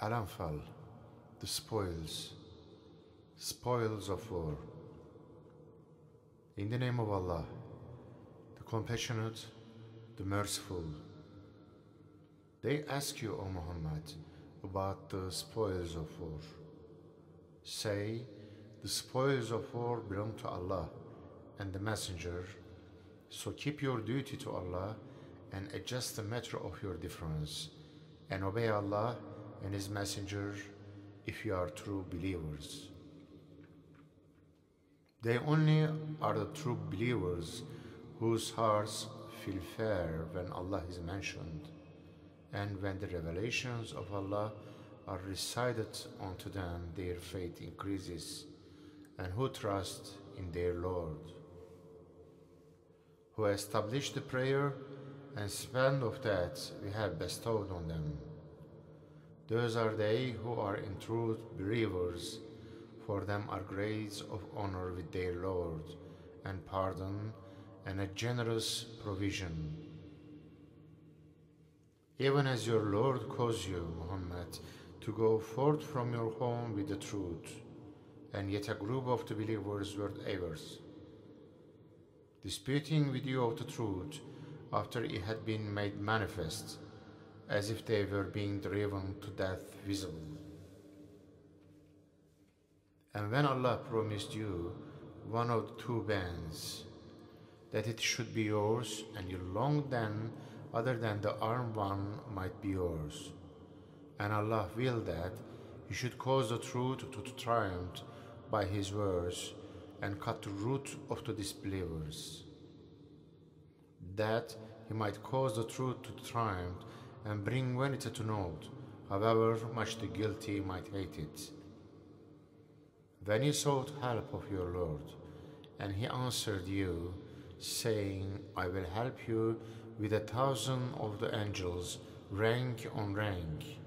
ANFAL, the spoils, spoils of war. In the name of Allah, the compassionate, the merciful. They ask you, O Muhammad, about the spoils of war. Say, the spoils of war belong to Allah and the Messenger, so keep your duty to Allah and adjust the matter of your difference, and obey Allah and His Messenger if you are true believers. They only are the true believers whose hearts feel fear when Allah is mentioned, and when the revelations of Allah are recited unto them, their faith increases, and who trust in their Lord, who established the prayer and spend of that we have bestowed on them. Those are they who are in truth believers. For them are grades of honor with their Lord, and pardon, and a generous provision. Even as your Lord calls you, Muhammad, to go forth from your home with the truth, and yet a group of the believers were averse, disputing with you of the truth after it had been made manifest, as if they were being driven to death visible. And when Allah promised you one of the two bands, that it should be yours, and you longed then other than the armed one might be yours, and Allah willed that He should cause the truth to triumph by His words and cut the root of the disbelievers, that He might cause the truth to triumph and bring vanity to naught, however much the guilty might hate it. When you sought help of your Lord, and He answered you, saying, I will help you with 1,000 of the angels, rank on rank.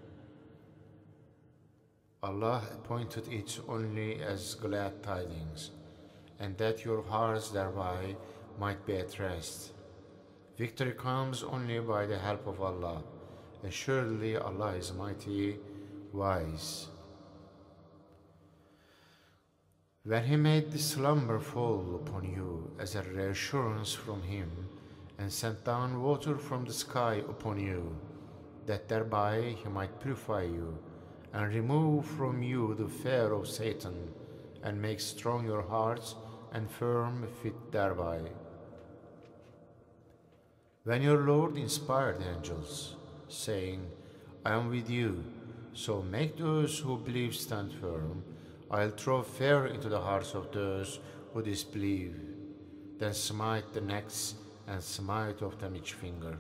Allah appointed it only as glad tidings, and that your hearts thereby might be at rest. Victory comes only by the help of Allah. Assuredly Allah is mighty, wise. When He made the slumber fall upon you as a reassurance from Him, and sent down water from the sky upon you, that thereby He might purify you, and remove from you the fear of Satan, and make strong your hearts and firm fit thereby. When your Lord inspired the angels, saying, I am with you, so make those who believe stand firm, I'll throw fear into the hearts of those who disbelieve, then smite the necks and smite off them each finger.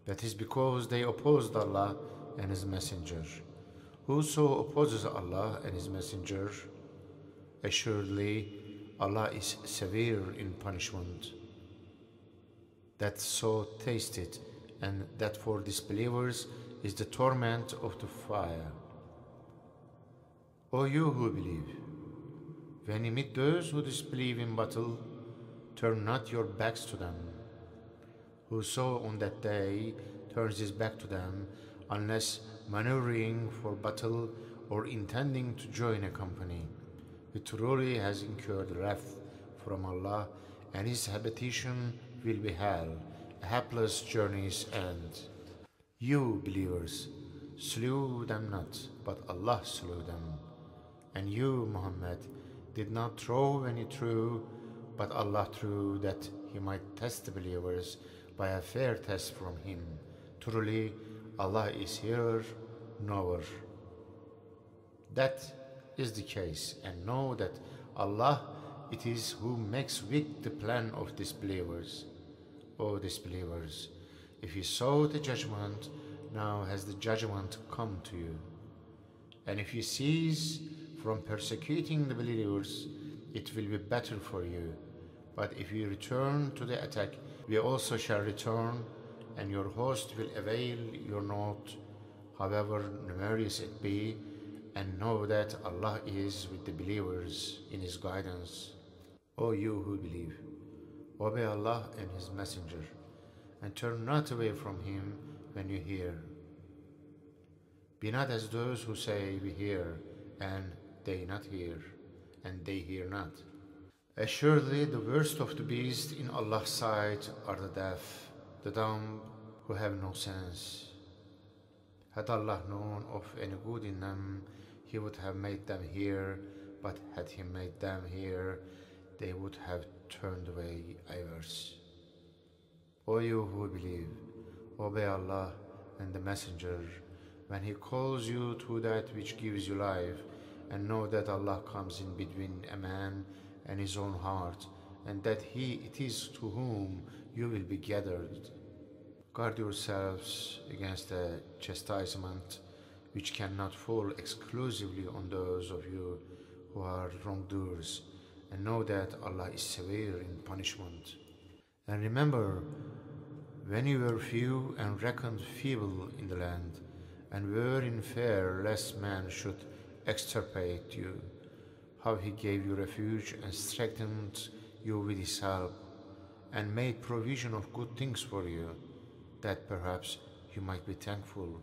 That is because they opposed Allah and His Messenger. Whoso opposes Allah and His Messenger, assuredly Allah is severe in punishment. That so taste it, and that for disbelievers is the torment of the fire. O you who believe, when you meet those who disbelieve in battle, turn not your backs to them. Whoso on that day turns his back to them, unless maneuvering for battle or intending to join a company, he truly has incurred wrath from Allah, and his habitation will be hell, a hapless journey's end. You believers, slew them not, but Allah slew them. And you, Muhammad, did not throw when you threw, but Allah threw that He might test the believers by a fair test from Him. Truly, Allah is hearer, knower. That is the case, and know that Allah it is who makes weak the plan of disbelievers. O disbelievers, if you sought the judgment, now has the judgment come to you. And if you cease from persecuting the believers, it will be better for you. But if you return to the attack, we also shall return, and your host will avail you naught, however numerous it be, and know that Allah is with the believers in His guidance. O you who believe, obey Allah and His Messenger, and turn not away from Him when you hear. Be not as those who say we hear, and they not hear, and they hear not. Assuredly, the worst of the beasts in Allah's sight are the deaf, the dumb, who have no sense. Had Allah known of any good in them, He would have made them hear, but had He made them hear, they would have turned away eyewards. O you who believe, obey Allah and the Messenger when He calls you to that which gives you life, and know that Allah comes in between a man and his own heart, and that He it is to whom you will be gathered. Guard yourselves against a chastisement which cannot fall exclusively on those of you who are wrongdoers, and know that Allah is severe in punishment. And remember, when you were few and reckoned feeble in the land, and were in fear lest man should extirpate you, how He gave you refuge and strengthened you with His help, and made provision of good things for you, that perhaps you might be thankful.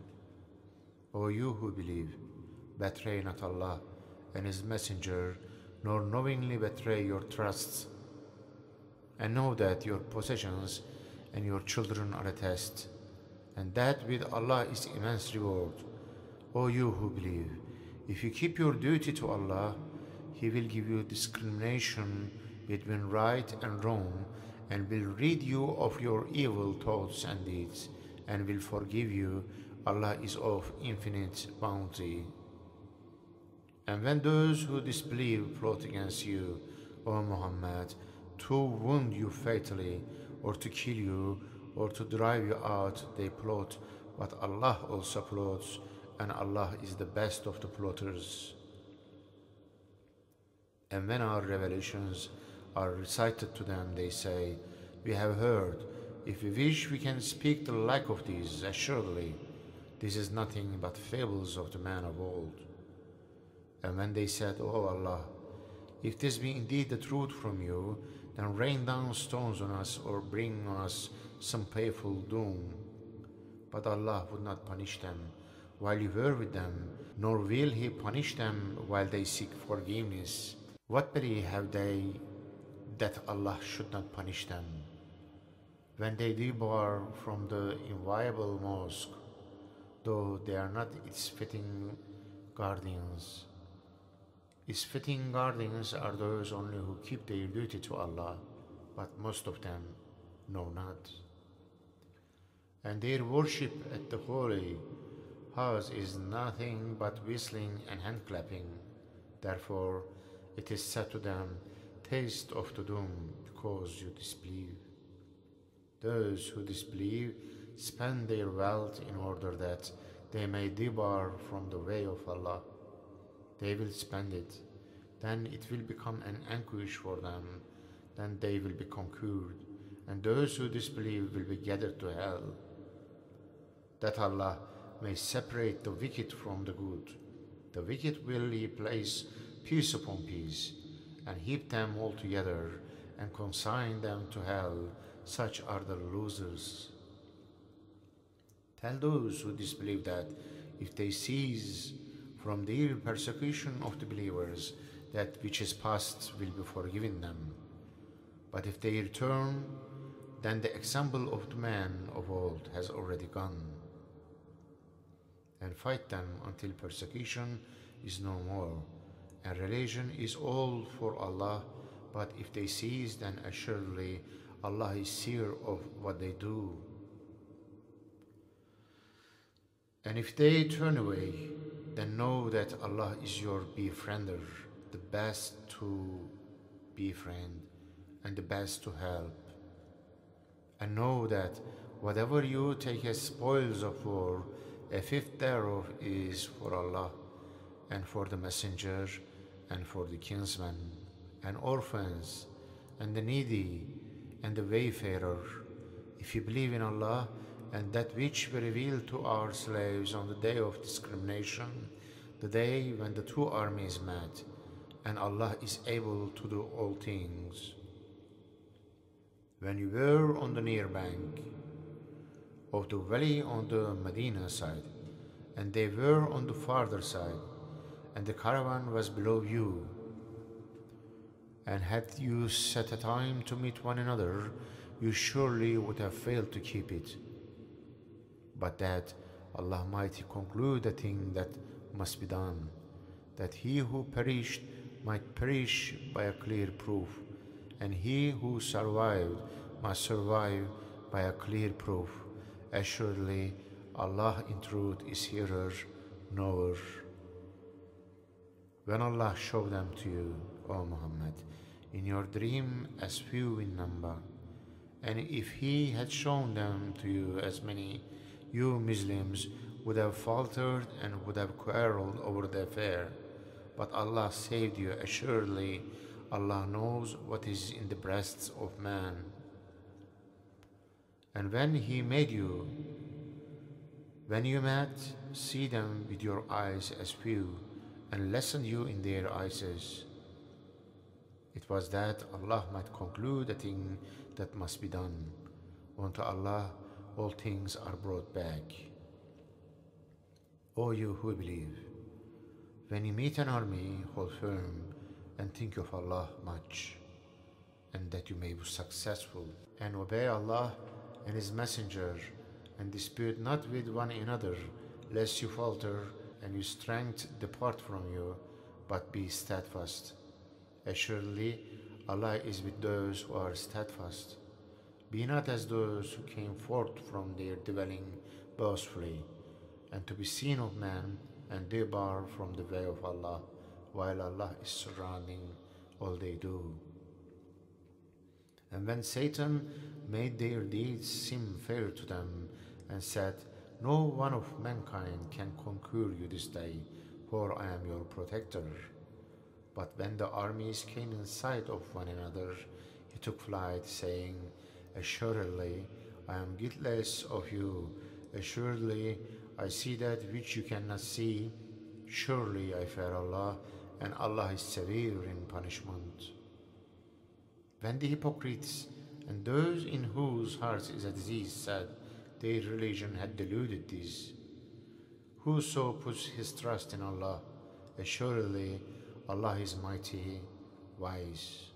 O you who believe, betray not Allah and His Messenger, nor knowingly betray your trusts, and know that your possessions and your children are a test, and that with Allah is immense reward. O you who believe, if you keep your duty to Allah, He will give you discrimination between right and wrong, and will rid you of your evil thoughts and deeds, and will forgive you. Allah is of infinite bounty. And when those who disbelieve plot against you, O Muhammad, to wound you fatally, or to kill you, or to drive you out, they plot, but Allah also plots, and Allah is the best of the plotters. And when our revelations are recited to them, they say, we have heard. If we wish, we can speak the like of these. Assuredly, this is nothing but fables of the man of old. And when they said, O Allah, if this be indeed the truth from you, then rain down stones on us, or bring on us some painful doom. But Allah would not punish them while you were with them, nor will He punish them while they seek forgiveness. What pity have they that Allah should not punish them when they debar from the inviolable mosque, though they are not its fitting guardians? Its fitting guardians are those only who keep their duty to Allah, but most of them know not. And their worship at the holy house is nothing but whistling and hand clapping. Therefore, it is said to them, taste of the doom, because you disbelieve. Those who disbelieve spend their wealth in order that they may debar from the way of Allah. They will spend it, then it will become an anguish for them, then they will be conquered, and those who disbelieve will be gathered to hell. That Allah may separate the wicked from the good. The wicked will He place piece upon piece, and heap them all together, and consign them to hell. Such are the losers. Tell those who disbelieve that if they cease from their persecution of the believers, that which is past will be forgiven them. But if they return, then the example of the man of old has already gone. And fight them until persecution is no more, and religion is all for Allah. But if they cease, then assuredly Allah is seer of what they do. And if they turn away, then know that Allah is your befriender, the best to befriend and the best to help. And know that whatever you take as spoils of war, a fifth thereof is for Allah, and for the messenger, and for the kinsmen, and orphans, and the needy, and the wayfarer, if you believe in Allah and that which we reveal to our slaves on the day of discrimination, the day when the two armies met, and Allah is able to do all things. When you were on the near bank of the valley on the Medina side, and they were on the farther side, and the caravan was below you. And had you set a time to meet one another, you surely would have failed to keep it. But that Allah might conclude a thing that must be done, that he who perished might perish by a clear proof, and he who survived must survive by a clear proof. Assuredly, Allah in truth is hearer, knower. When Allah showed them to you, O Muhammad, in your dream as few in number, and if He had shown them to you as many, you Muslims would have faltered and would have quarreled over the affair. But Allah saved you. Assuredly, Allah knows what is in the breasts of man. And when He made you, when you met, see them with your eyes as few, and lessened you in their eyes. It was that Allah might conclude a thing that must be done. Unto Allah all things are brought back. O you who believe, when you meet an army, hold firm and think of Allah much, and that you may be successful, and obey Allah and His Messenger, and dispute not with one another, lest you falter and your strength depart from you, but be steadfast. Assuredly, Allah is with those who are steadfast. Be not as those who came forth from their dwelling boastfully, and to be seen of man, and they bar from the way of Allah, while Allah is surrounding all they do. And when Satan made their deeds seem fair to them, and said, No one of mankind can conquer you this day, for I am your protector. But when the armies came in sight of one another, he took flight, saying, Assuredly, I am guiltless of you. Assuredly, I see that which you cannot see. Surely I fear Allah, and Allah is severe in punishment. When the hypocrites and those in whose hearts is a disease said their religion had deluded these, whoso puts his trust in Allah, assuredly Allah is mighty, wise.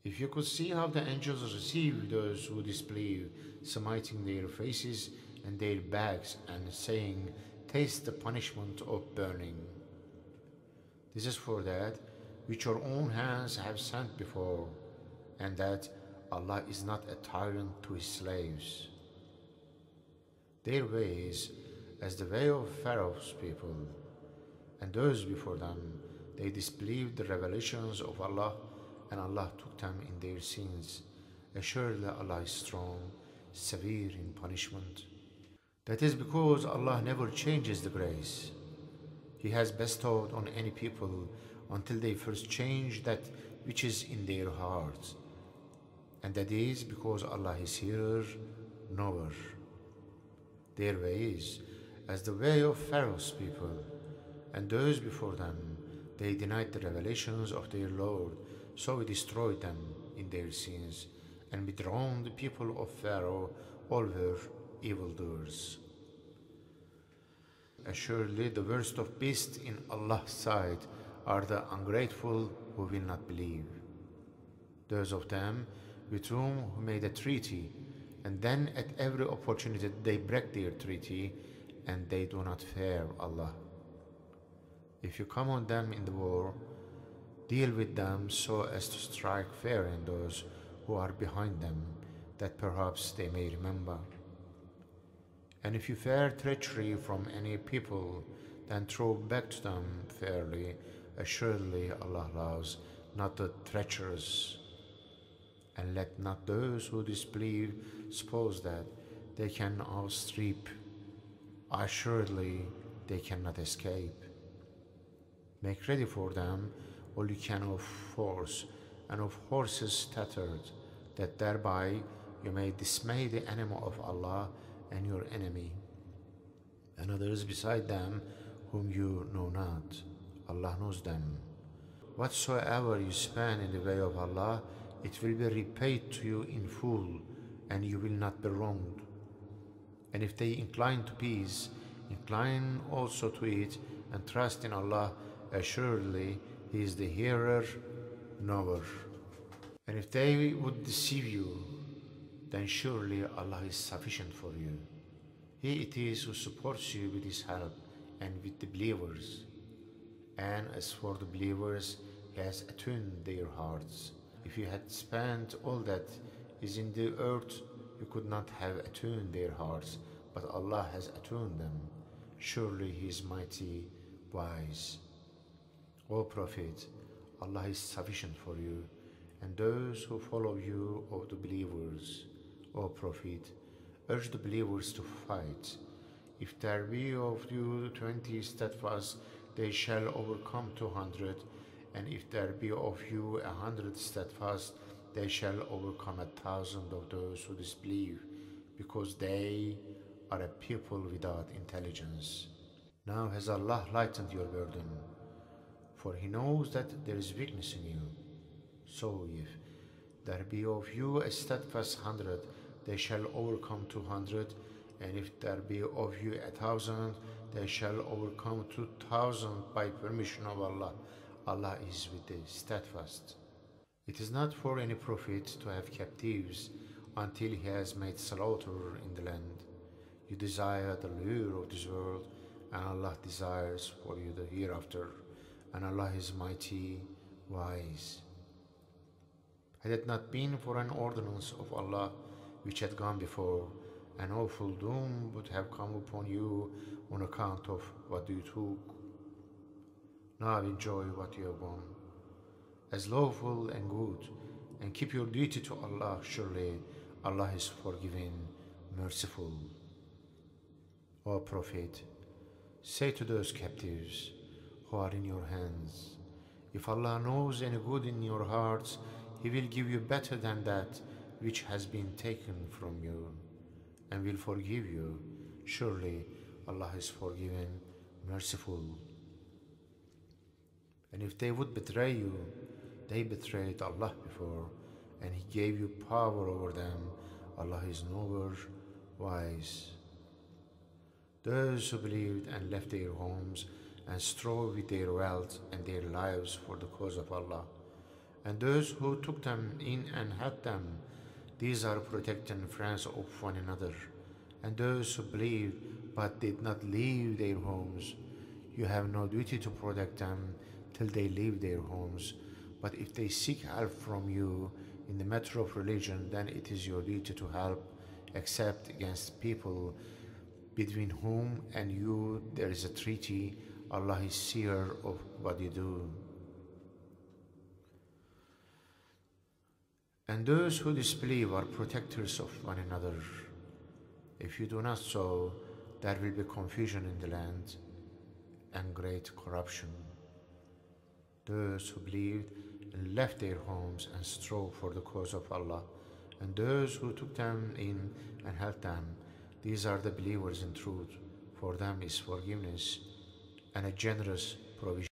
If you could see how the angels receive those who disbelieve, smiting their faces and their backs and saying, Taste the punishment of burning. This is for that which your own hands have sent before, and that Allah is not a tyrant to His slaves. Their ways as the way of Pharaoh's people, and those before them, they disbelieved the revelations of Allah, and Allah took them in their sins. Assuredly Allah is strong, severe in punishment. That is because Allah never changes the grace He has bestowed on any people until they first change that which is in their hearts. And that is because Allah is hearer, knower. Their ways as the way of Pharaoh's people, and those before them, they denied the revelations of their Lord, so we destroyed them in their sins, and we drowned the people of Pharaoh. All were evildoers. Assuredly, the worst of beasts in Allah's sight are the ungrateful who will not believe. Those of them with whom He made a treaty, and then at every opportunity they break their treaty, and they do not fear Allah. If you come on them in the war, deal with them so as to strike fear in those who are behind them, that perhaps they may remember. And if you fear treachery from any people, then throw back to them fairly. Assuredly Allah loves not the treacherous. And let not those who disbelieve suppose that they can outstrip. Assuredly they cannot escape. Make ready for them all you can of force and of horses tethered, that thereby you may dismay the enemy of Allah and your enemy, and others beside them whom you know not. Allah knows them. Whatsoever you spend in the way of Allah, it will be repaid to you in full, and you will not be wronged. And if they incline to peace, incline also to it, and trust in Allah. Assuredly, He is the hearer, knower. And if they would deceive you, then surely Allah is sufficient for you. He it is who supports you with His help and with the believers. And as for the believers, He has attuned their hearts. If you had spent all that is in the earth, you could not have attuned their hearts, but Allah has attuned them. Surely He is mighty, wise. O Prophet, Allah is sufficient for you, and those who follow you of the believers. O Prophet, urge the believers to fight. If there be of you 20 steadfast, they shall overcome 200, and if there be of you 100 steadfast, they shall overcome 1,000 of those who disbelieve, because they are a people without intelligence. Now has Allah lightened your burden, for He knows that there is weakness in you. So if there be of you a steadfast 100, they shall overcome 200, and if there be of you 1,000, they shall overcome 2,000 by permission of Allah. Allah is with the steadfast. It is not for any prophet to have captives until he has made slaughter in the land. You desire the lure of this world, and Allah desires for you the hereafter, and Allah is mighty, wise. Had it not been for an ordinance of Allah which had gone before, an awful doom would have come upon you on account of what you took. Now enjoy what you have won as lawful and good, and keep your duty to Allah. Surely Allah is forgiving, merciful. O Prophet, say to those captives who are in your hands, if Allah knows any good in your hearts, He will give you better than that which has been taken from you, and will forgive you. Surely Allah is forgiving, merciful. And if they would betray you, they betrayed Allah before, and He gave you power over them. Allah is knower, wise. Those who believed and left their homes and strove with their wealth and their lives for the cause of Allah, and those who took them in and helped them, these are protecting friends of one another. And those who believed but did not leave their homes, you have no duty to protect them till they leave their homes. But if they seek help from you in the matter of religion, then it is your duty to help, except against people between whom and you there is a treaty. Allah is seer of what you do. And those who disbelieve are protectors of one another. If you do not so, there will be confusion in the land and great corruption. Those who believed and left their homes and strove for the cause of Allah, and those who took them in and helped them, these are the believers in truth. For them is forgiveness and a generous provision.